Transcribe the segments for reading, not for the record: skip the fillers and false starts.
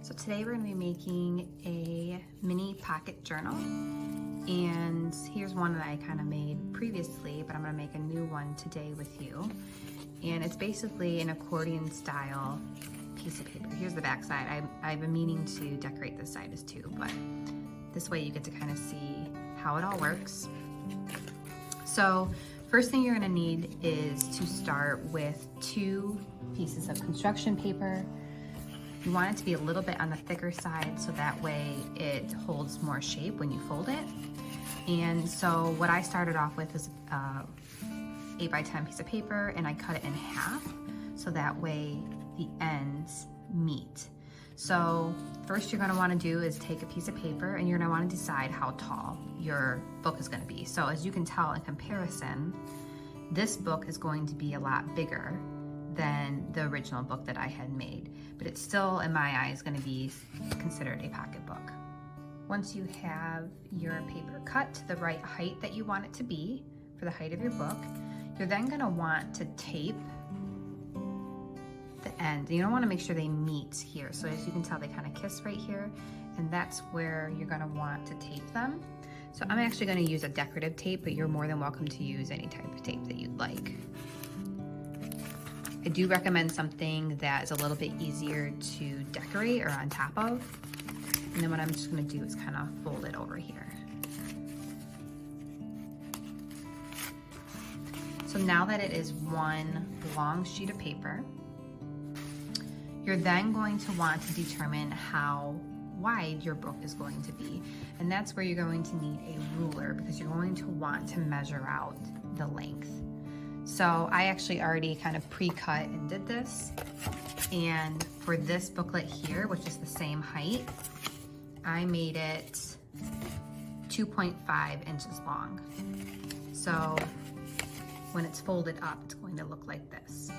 So today we're going to be making a mini pocket journal, and here's one that I kind of made previously, but I'm going to make a new one today with you. And it's basically an accordion style piece of paper. Here's the back side. I've been meaning to decorate this side as too, but this way you get to kind of see how it all works. So first thing you're going to need is to start with 2 pieces of construction paper. You want it to be a little bit on the thicker side so that way it holds more shape when you fold it. And so what I started off with is 8 by 10 piece of paper, and I cut it in half so that way the ends meet. So first you're going to want to do is take a piece of paper and you're going to want to decide how tall your book is going to be. So as you can tell in comparison, this book is going to be a lot bigger than the original book that I had made, but it's still, in my eyes, going to be considered a pocketbook. Once you have your paper cut to the right height that you want it to be for the height of your book, you're then going to want to tape the end. You don't want to make sure they meet here. So as you can tell, they kind of kiss right here, and that's where you're going to want to tape them. So I'm actually going to use a decorative tape, but you're more than welcome to use any type of tape that you'd like. I do recommend something that is a little bit easier to decorate or on top of. And then what I'm just gonna do is kind of fold it over here. So now that it is one long sheet of paper, you're then going to want to determine how wide your book is going to be. And that's where you're going to need a ruler, because you're going to want to measure out the length. So I actually already kind of pre-cut and did this. And for this booklet here, which is the same height, I made it 2.5 inches long. So when it's folded up, it's going to look like this.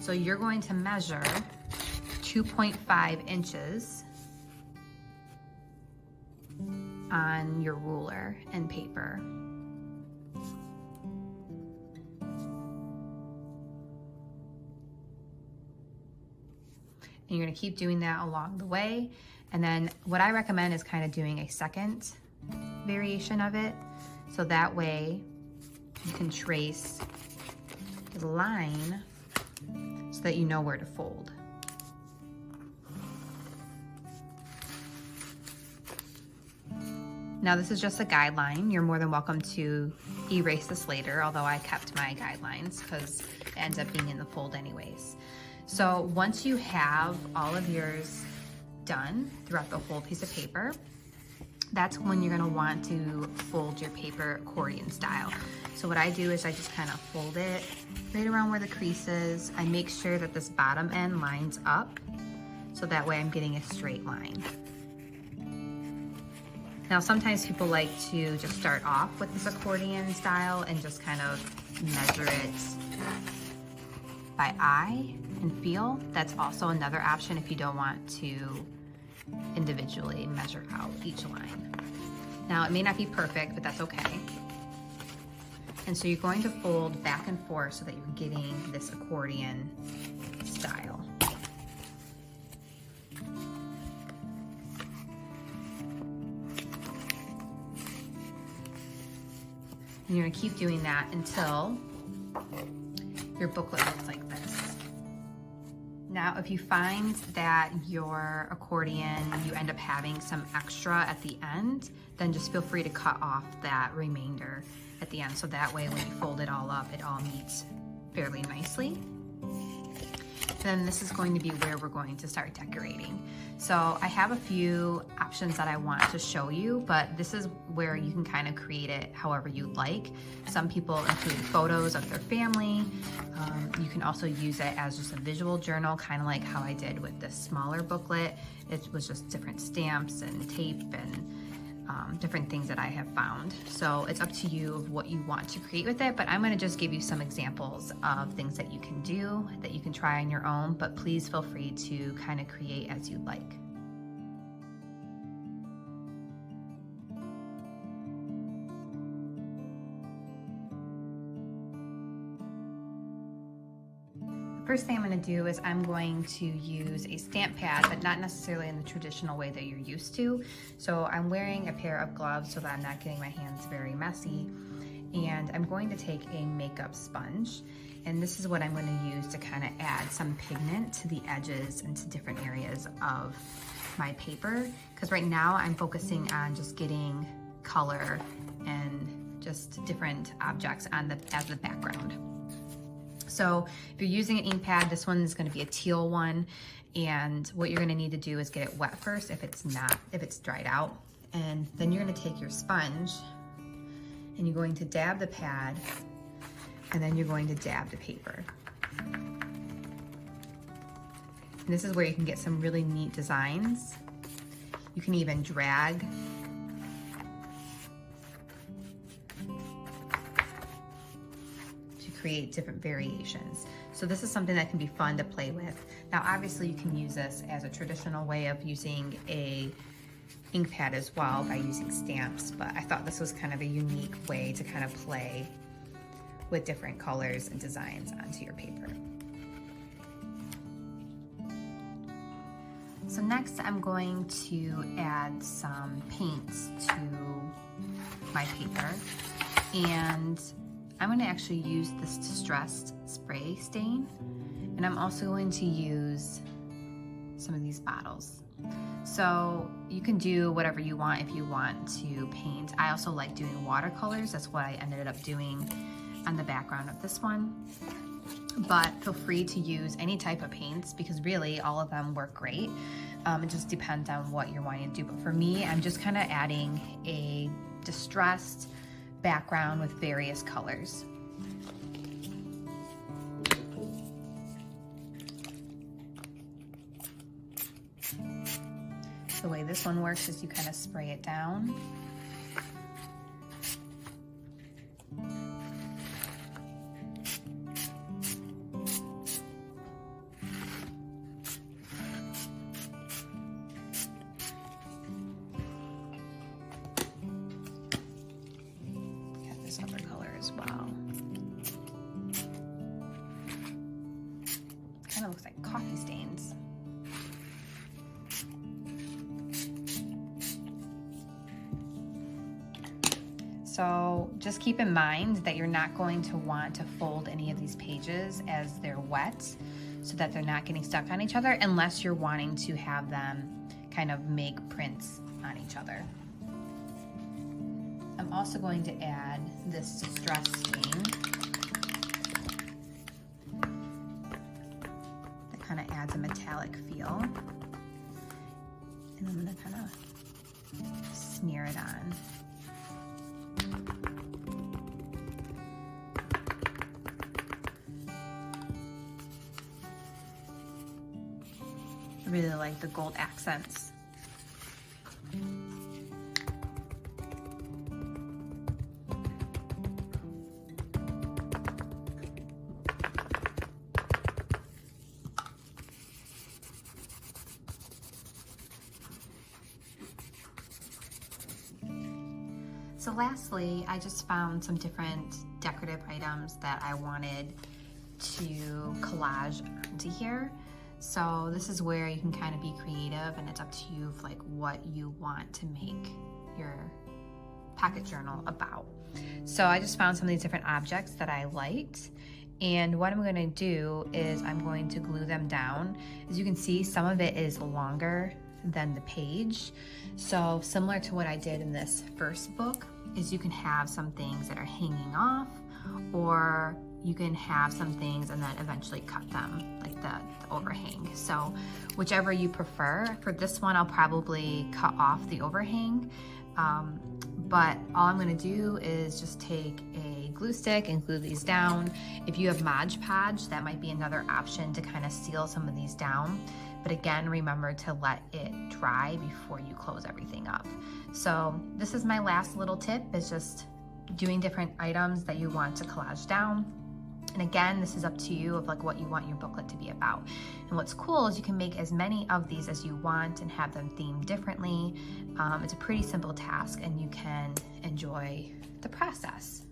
So you're going to measure 2.5 inches on your ruler and paper. And you're gonna keep doing that along the way. And then what I recommend is kind of doing a second variation of it. So that way you can trace the line so that you know where to fold. Now this is just a guideline. You're more than welcome to erase this later, although I kept my guidelines because it ends up being in the fold anyways. So once you have all of yours done throughout the whole piece of paper, that's when you're gonna want to fold your paper accordion style. So what I do is I just kind of fold it right around where the crease is. I make sure that this bottom end lines up so that way I'm getting a straight line. Now sometimes people like to just start off with this accordion style and just kind of measure it by eye and feel. That's also another option if you don't want to individually measure out each line. Now it may not be perfect, but that's okay. And so you're going to fold back and forth so that you're getting this accordion style. And you're gonna keep doing that until your booklet looks like this. Now, if you find that your accordion, you end up having some extra at the end, then just feel free to cut off that remainder at the end. So that way, when you fold it all up, it all meets fairly nicely. Then this is going to be where we're going to start decorating. So I have a few options that I want to show you, but this is where you can kind of create it however you like. Some people include photos of their family. You can also use it as just a visual journal, kind of like how I did with this smaller booklet. It was just different stamps and tape and different things that I have found. So it's up to you of what you want to create with it, but I'm going to just give you some examples of things that you can do, that you can try on your own, but please feel free to kind of create as you'd like. First thing I'm going to do is I'm going to use a stamp pad, but not necessarily in the traditional way that you're used to. So I'm wearing a pair of gloves so that I'm not getting my hands very messy. And I'm going to take a makeup sponge, and this is what I'm going to use to kind of add some pigment to the edges and to different areas of my paper, because right now I'm focusing on just getting color and just different objects on as the background. So if you're using an ink pad, this one is going to be a teal one, and what you're going to need to do is get it wet first if it's dried out, and then you're going to take your sponge and you're going to dab the pad, and then you're going to dab the paper. And this is where you can get some really neat designs. You can even drag to create different variations. So this is something that can be fun to play with. Now obviously you can use this as a traditional way of using a ink pad as well by using stamps, but I thought this was kind of a unique way to kind of play with different colors and designs onto your paper. So next I'm going to add some paints to my paper, and I'm going to actually use this distressed spray stain, and I'm also going to use some of these bottles. So you can do whatever you want if you want to paint. I also like doing watercolors. That's what I ended up doing on the background of this one. But feel free to use any type of paints because really all of them work great. It just depends on what you're wanting to do. But for me, I'm just kind of adding a distressed background with various colors. The way this one works is you kind of spray it down. Got this other color as well. Kind of looks like coffee stains. So just keep in mind that you're not going to want to fold any of these pages as they're wet so that they're not getting stuck on each other unless you're wanting to have them kind of make prints on each other. I'm also going to add this distress stain that kind of adds a metallic feel. And I'm going to kind of smear it on. I really like the gold accents. So lastly, I just found some different decorative items that I wanted to collage onto here. So this is where you can kind of be creative, and it's up to you of like what you want to make your pocket journal about. So I just found some of these different objects that I liked, and what I'm going to do is I'm going to glue them down. As you can see, some of it is longer than the page. So similar to what I did in this first book is you can have some things that are hanging off, or you can have some things and then eventually cut them, like the overhang. So whichever you prefer. For this one, I'll probably cut off the overhang. But all I'm gonna do is just take a glue stick and glue these down. If you have Mod Podge, that might be another option to kind of seal some of these down. But again, remember to let it dry before you close everything up. So this is my last little tip, is just doing different items that you want to collage down. And again, this is up to you of like what you want your booklet to be about. And what's cool is you can make as many of these as you want and have them themed differently. It's a pretty simple task, and you can enjoy the process.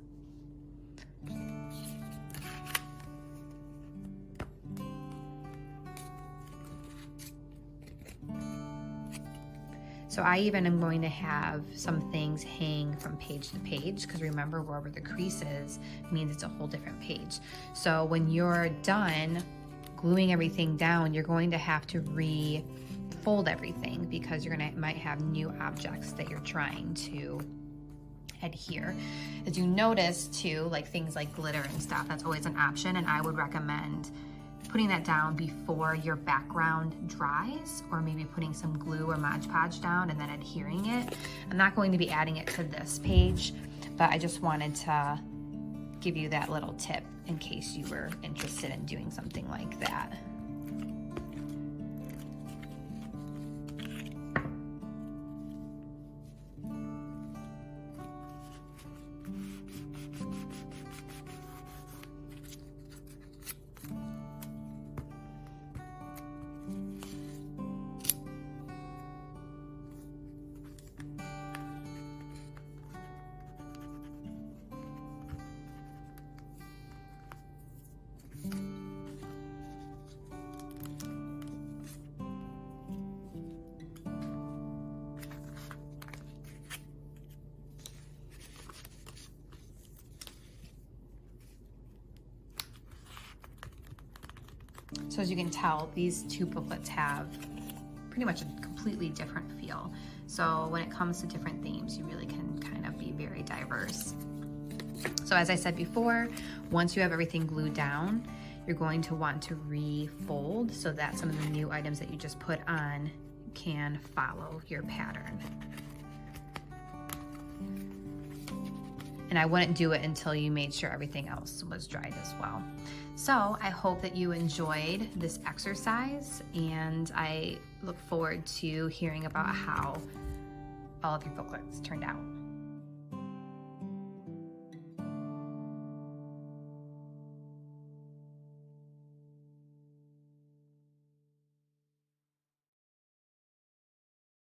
So I even am going to have some things hang from page to page, because remember, wherever the crease is means it's a whole different page. So when you're done gluing everything down, you're going to have to refold everything, because you're might have new objects that you're trying to adhere. As you notice too, like things like glitter and stuff, that's always an option, and I would recommend putting that down before your background dries, or maybe putting some glue or Mod Podge down and then adhering it. I'm not going to be adding it to this page, but I just wanted to give you that little tip in case you were interested in doing something like that. So as you can tell, these two booklets have pretty much a completely different feel. So when it comes to different themes, you really can kind of be very diverse. So as I said before, once you have everything glued down, you're going to want to refold so that some of the new items that you just put on can follow your pattern. And I wouldn't do it until you made sure everything else was dried as well. So I hope that you enjoyed this exercise, and I look forward to hearing about how all of your booklets turned out.